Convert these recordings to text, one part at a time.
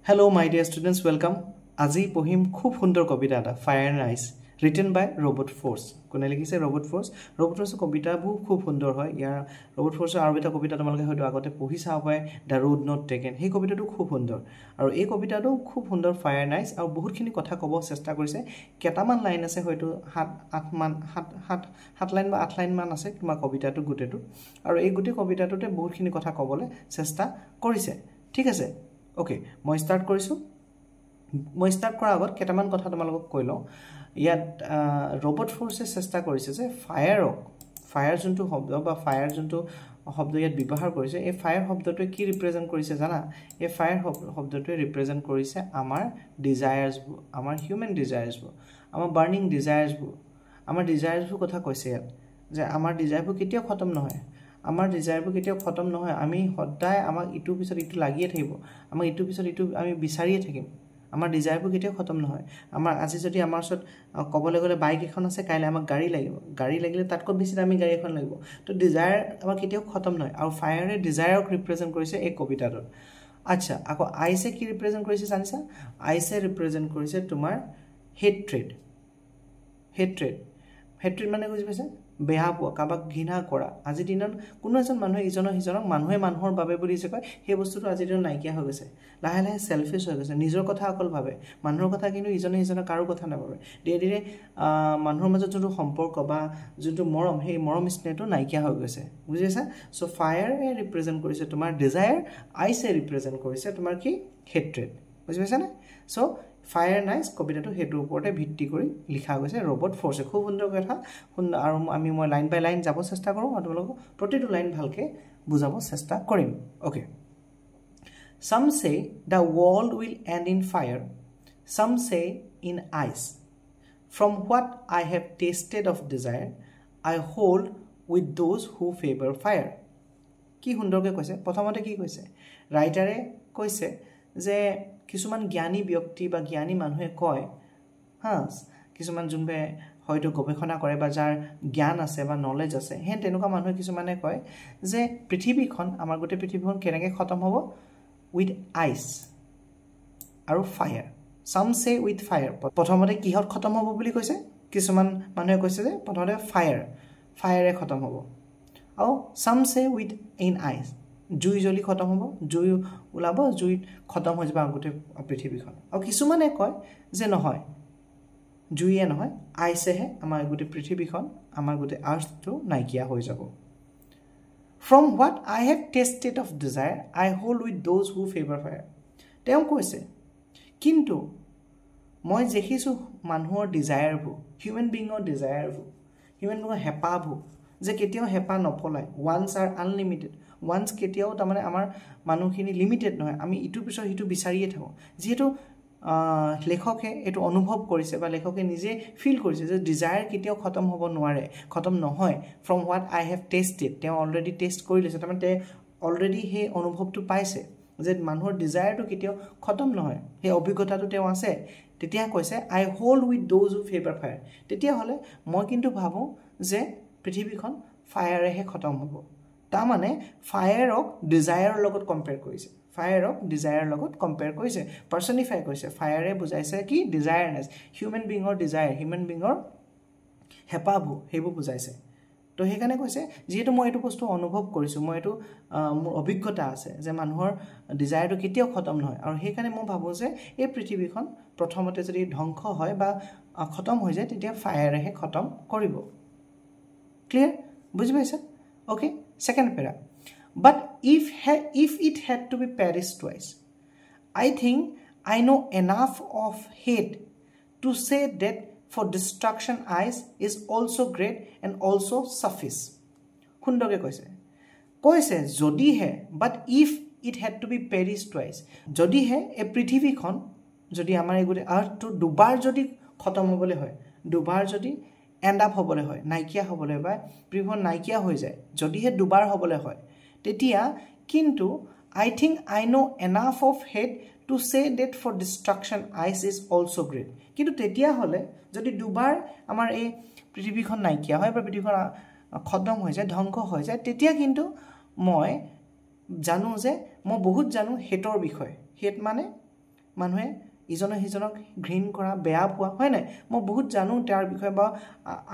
Hello, my dear students, welcome. Aji pohim khub sundor kobita eta Fire and Ice written by Robert Frost. Kone likhise Robert Frost. Robert Frost kobita bu khub sundor hoy. Ya Robert Frost aru eta kobita tomaloke hoyto agote pohi sa hoy The Road Not Taken. He kobita tu khub sundor. Aru ei kobita tu khub sundor Fire and Ice aru bahut khini kotha kobo chesta korise. Ketaman line ase hoyto 7 line ba 8 line man ase tuma kobita tu gute tu. Aru ei gute kobita tu te bahut khini kotha kobole chesta korise. Thik ase? Okay, মই start কৰিছো মই start কৰাৰ আগত কেটামান কথা তোমালোকক কৈলো ইয়াত ৰবট ফোৰ্সে চেষ্টা কৰিছে যে ফায়াৰ যোনটো শব্দ বা ফায়াৰ যোনটো শব্দ ইয়াত ব্যৱহাৰ কৰিছে এই ফায়াৰ শব্দটোৱে কি ৰিপ্ৰেজেন্ট কৰিছে জানা এই ফায়াৰ শব্দটোৱে ৰিপ্ৰেজেন্ট কৰিছে আমাৰ ডিজায়াৰ্স আমাৰ হিউম্যান ডিজায়াৰ্স আমাৰ বাৰ্নিং ডিজায়াৰ্স আমাৰ ডিজায়াৰ্স কথা কৈছে ইয়াত যে আমাৰ ডিজায়াৰবোৰ কেতিয়াও খতম নহয় আমাৰ ডিজায়াৰবোৰ কেতিয়াও খতম নহয় আমি সদায় আমাক ইটো পিছত ইটো লাগিয়ে থাকিব আমাক ইটো পিছত ইটো আমি বিচাৰিয়ে থাকিম আমাৰ ডিজায়াৰবোৰ কেতিয়াও খতম নহয় আমাৰ আজি যদি আমাৰ ওচৰত কবলে গলে বাইক এখন আছে কাইলে আমাক গাড়ী লাগিলে তাতকৈ বেছি দামী গাড়ী এখন লাগিব তো ডিজায়াৰ আমাৰ কেতিয়াও খতম নহয় আৰু ফায়াৰে ডিজায়াৰক ৰিপ্ৰেজেন্ট কৰিছে এই কবিতাটোত আচ্ছা আকৌ আইছে কি ৰিপ্ৰেজেন্ট কৰিছে জানিছা আইছে ৰিপ্ৰেজেন্ট কৰিছে তোমাৰ হেট্ৰেড মানে বুজি পাইছা বেয়া পোৱা কাবাক ঘৃণা কৰা আজি দিনত কোনো এজন মানুহে ইজনৰ হিজনক মানুহে মানুহৰ বাবে বুলি যে কয় সেই বস্তুটো আজি দিনত নাইকিয়া হৈ গৈছে লাহে লাহে সেলফিশ হৈ গৈছে নিজৰ কথা অকল ভাবে মানুহৰ কথা কিন্তু ইজনে হিজনৰ কাৰো কথা নাভাবে ধীৰে মানুহৰ মাজত যোনটো সম্পৰ্ক বা যোনটো মৰম সেই মৰম স্নেহটো নাইকিয়া হৈ গৈছে বুজিছা সো ফায়াৰ ৰিপ্ৰেজেন্ট কৰিছে তোমাৰ ডিজায়াৰ আইছে ৰিপ্ৰেজেন্ট কৰিছে তোমাৰ কি হেট্ৰেড বুজি পাইছা না সো ফায়াৰ নাইস কবিতাটো হেতুৰ ওপৰতে ভিত্তি কৰি লিখা গৈছে ৰবট ফোৰ্সে খুব সুন্দৰ কথা আৰু আমি মই লাইন বাই লাইন যাব চেষ্টা কৰো আৰু তোমালোকক প্ৰতিটো লাইন ভালকে বুজাব চেষ্টা কৰিম okay some say the world will end in fire some say in ice from what I have tasted of desire I hold with those who favor fire কি সুন্দৰকে কৈছে প্ৰথমতে কি কৈছে ৰাইটাৰে কৈছে যে কিছুমান জ্ঞানী ব্যক্তি বা জ্ঞানী মানুহে কয় কিছুমান জুনবে হয়তো গবেষণা কৰে বা যাৰ জ্ঞান আছে বা নলেজ আছে হেন তেনেকুৱা মানুহে কিছুমানে কয় যে পৃথিৱীখন আমাৰ গোটেই পৃথিৱীখন কেনেকৈ খতম হ'ব উইথ আইস আৰু fire some say with fire প্ৰথমতে কিহত খতম হ'ব বুলি কৈছে কিছুমান মানুহে কৈছে যে প্ৰথমতে ফায়াৰে খতম হ'ব আৰু some say with in ice জুই জ্বলি খতম হ'ব জুই উলাব জুই খতম হৈ যাব গোটেই পৃথিৱীখন আৰু কিছুমানে কয় যে নহয় জুইয়ে নহয় আইছেহে আমাৰ গোটেই পৃথিৱীখন আমাৰ গোটেই আৰ্থটো নাইকিয়া হৈ যাব from what I have tasted of desire I hold with those who favor fire তেওঁ কৈছে কিন্তু মই দেখিছো মানুহৰ ডিজায়াৰবোৰ হিউম্যান বিংৰ ডিজায়াৰবোৰ হিউম্যান বিংৰ হেপাবোৰ যে কেতিয়াও হেপা নপলায় once are unlimited once কেতিয়াও তাৰমানে আমাৰ মানুহখিনি লিমিটেড নহয় আমি ইটো পিছত হিটো বিচাৰিয়ে থাকো যেহেতু লেখকে এটো অনুভৱ কৰিছে বা লেখকে নিজে ফিল কৰিছে যে ডিজায়াৰ কেতিয়াও খতম হ'ব নোৱাৰে খতম নহয় from what I have tasted তেওঁ অলৰেডি টেষ্ট কৰি লৈছে তাৰমানে তে অলৰেডি হে অনুভৱটো পাইছে যে মানুহৰ ডিজায়াৰটো কেতিয়াও খতম নহয় হে অভিজ্ঞতাটো তেওঁ আছে তেতিয়া কৈছে I hold with those who favor fire তেতিয়া হলে মই কিন্তু ভাবো যে পৃথিৱীখন ফায়াৰেহে খতম হ'ব তা মানে ফায়াৰক ডিজায়াৰৰ লগত কম্পেয়াৰ কৰিছে ফায়াৰক ডিজায়াৰৰ লগত কম্পেয়াৰ কৰিছে পাৰ্সনিফাই কৰিছে ফায়াৰে বুজাইছে কি ডিজায়াৰনেস হিউম্যান বিংৰ ডিজায়াৰ হিউম্যান বিংৰ হেপাবু হেবু বুজাইছে তো হেকানে কৈছে যেহেতু মই এটো বস্তু অনুভৱ কৰিছো মই এটো মোৰ অভিজ্ঞতা আছে যে মানুহৰ ডিজায়াৰটো কেতিয়াও খতম নহয় আৰু হেকানে মই ভাবো যে এই পৃথিৱীখন প্ৰথমতে যদি ধ্বংস হয় বা খতম হৈ যায় তেতিয়া ফায়াৰেহে খতম কৰিব ক্লিয়াৰ বুজি পাইছা okay second para but if it had to be perished twice I think I know enough of hate to say that for destruction ice is also great and also suffice khundoge koise jodi he but if it had to be perished twice jodi he e prithibhi khon jodi amar egure earth to dubar jodi khotom hobole hoy dubar jodi end up হবলে হয় নাইকিয়া হবলে বা প্ৰিভন নাইকিয়া হৈ যায় যদি হে দুবাৰ হবলে হয় তেতিয়া কিন্তু I think I know enough of hate to say that for destruction ice is also great কিন্তু তেতিয়া হলে যদি দুবাৰ আমাৰ এই পৃথিৱীখন নাইকিয়া হয় বা পৃথিৱীখন খতম হৈ যায় ধ্বংস হৈ যায় তেতিয়া কিন্তু মই জানো যে মই বহুত জানো হেটৰ বিষয় হেট মানে মানুহে ইজনে সিজনক ঘৃণ কৰা বেয়া পোৱা হয় নাই মই বহুত জানো তাৰ বিষয়ে বা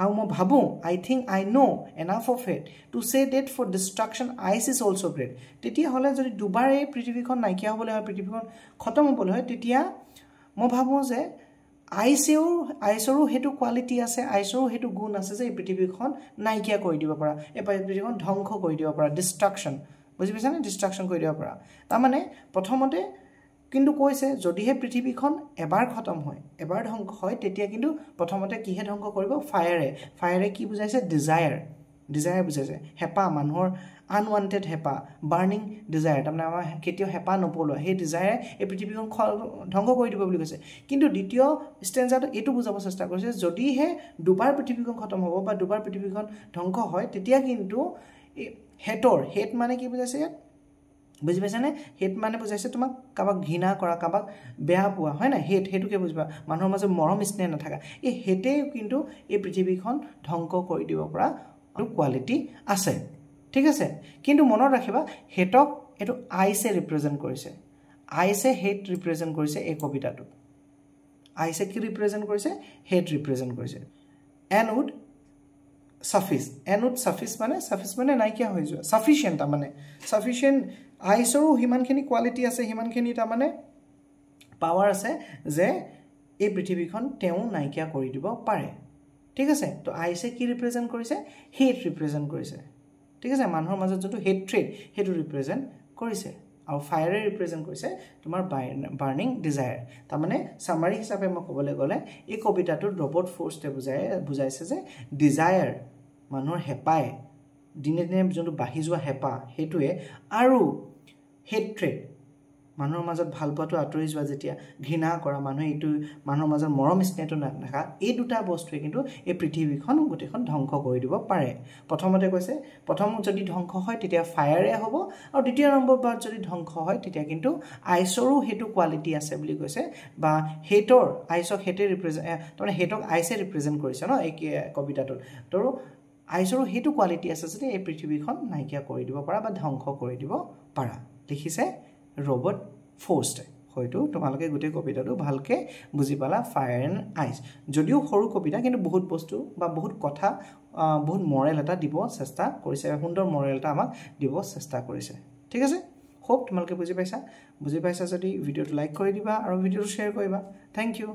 আৰু মই ভাবো I think I know enough of it to say that for distraction ice is also' great তেতিয়াহ'লে যদি দুবাৰ এই পৃথিৱীখন নাইকিয়া হ'বলৈ হয় পৃথিৱীখন খতম হ'বলৈ হয় তেতিয়া মই ভাবোঁ যে আইচৰো সেইটো কোৱালিটি আছে আইচৰো সেইটো গুণ আছে যে এই পৃথিৱীখন নাইকিয়া কৰি দিব পৰা এই পৃথিৱীখন ধ্বংস কৰি দিব পৰা ডিষ্ট্ৰাকশ্যন বুজি পাইছানে ডিষ্ট্ৰাকশ্যন কৰি দিব পৰা তাৰমানে প্ৰথমতে কিন্তু কৈছে যদিহে পৃথিৱীখন এবাৰ খতম হয় এবাৰ ধ্বংস হয় তেতিয়া কিন্তু প্ৰথমতে কিহে ধ্বংস কৰিব ফায়াৰে কি বুজাইছে ডিজায়াৰ বুজাইছে হেঁপাহ মানুহৰ আনৱান্টেড হেঁপাহ বাৰ্ণিং ডিজায়াৰ তাৰমানে আমাৰ কেতিয়াও হেঁপাহ নপলোৱা সেই ডিজায়াৰে এই পৃথিৱীখন ধ্বংস কৰি দিব বুলি কৈছে কিন্তু দ্বিতীয় ষ্টেঞ্জাৰটো এইটো বুজাব চেষ্টা কৰিছে যদিহে দুবাৰ পৃথিৱীখন খতম হ'ব বা দুবাৰ পৃথিৱীখন ধ্বংস হয় তেতিয়া কিন্তু হেট মানে কি বুজাইছে ইয়াত বুজি পাইছানে হেট মানে বুজাইছে তোমাক কাৰোবাক ঘৃণা কৰা কাৰোবাক বেয়া পোৱা হয় নাই সেইটোকে বুজিবা মানুহৰ মাজত মৰম স্নেহ নাথাকা এই হেটেই কিন্তু এই পৃথিৱীখন ধ্বংস কৰি দিব পৰা কোৱালিটি আছে ঠিক আছে কিন্তু মনত ৰাখিবা হেটক এইটো আইচে ৰিপ্ৰেজেণ্ট কৰিছে আইচে হেট ৰিপ্ৰেজেণ্ট কৰিছে এই কবিতাটোত আইচে কি ৰিপ্ৰেজেণ্ট কৰিছে হেট ৰিপ্ৰেজেণ্ট কৰিছে এন উড সাফিছ মানে নাইকিয়া হৈ যোৱা সাফিচিয়েণ্ট তাৰমানে সাফিচিয়েণ্ট আইচৰো সিমানখিনি কোৱালিটি আছে সিমানখিনি তাৰমানে পাৱাৰ আছে যে এই পৃথিৱীখন তেওঁ নাইকিয়া কৰি দিব পাৰে ঠিক আছে তো আইচে কি ৰিপ্ৰেজেণ্ট কৰিছে হেট ৰিপ্ৰেজেণ্ট কৰিছে ঠিক আছে মানুহৰ মাজত যোনটো হেট্ৰেড সেইটো ৰিপ্ৰেজেণ্ট কৰিছে আৰু ফায়াৰে ৰিপ্ৰেজেণ্ট কৰিছে তোমাৰ বাৰ্ণিং ডিজায়াৰ তাৰমানে চামাৰী হিচাপে মই ক'বলৈ গ'লে এই কবিতাটোত ৰবৰ্ট ফৰ্ষ্টে বুজাইছে যে ডিজায়াৰ মানুহৰ হেঁপাহে দিনে দিনে যোনটো বাঢ়ি যোৱা হেঁপাহ সেইটোৱে আৰু হেট্ৰেড মানুহৰ মাজত ভাল পোৱাটো আঁতৰি যোৱা যেতিয়া ঘৃণা কৰা মানুহে এইটো মানুহৰ মাজত মৰম স্নেহটো নাথাকা এই দুটা বস্তুৱে কিন্তু এই পৃথিৱীখন গোটেইখন ধ্বংস কৰি দিব পাৰে প্ৰথমতে কৈছে প্ৰথম যদি ধ্বংস হয় তেতিয়া ফায়াৰে হ'ব আৰু দ্বিতীয় নম্বৰবাৰত যদি ধ্বংস হয় তেতিয়া কিন্তু আইচৰো সেইটো কোৱালিটি আছে বুলি কৈছে বা হেটৰ আইচক হেটে ৰিপ্ৰেজেণ্ট তাৰমানে হেটক আইচে ৰিপ্ৰেজেণ্ট কৰিছে ন এই কবিতাটোত তো আইচৰো সেইটো কোৱালিটি আছে যদি এই পৃথিৱীখন নাইকিয়া কৰি দিব পাৰা বা ধ্বংস কৰি দিব পাৰা লিখিছে ৰবৰ্ট ফৰ্ষ্টে হয়তো তোমালোকে গোটেই কবিতাটো ভালকৈ বুজি পালা ফায়াৰ এণ্ড আইচ যদিও সৰু কবিতা কিন্তু বহুত বস্তু বা বহুত কথা বহুত মৰেল এটা দিব চেষ্টা কৰিছে সুন্দৰ মৰেল এটা আমাক দিব চেষ্টা কৰিছে ঠিক আছে হোপ তোমালোকে বুজি পাইছা যদি ভিডিঅ'টো লাইক কৰি দিবা আৰু ভিডিঅ'টো শ্বেয়াৰ কৰিবা থেংক ইউ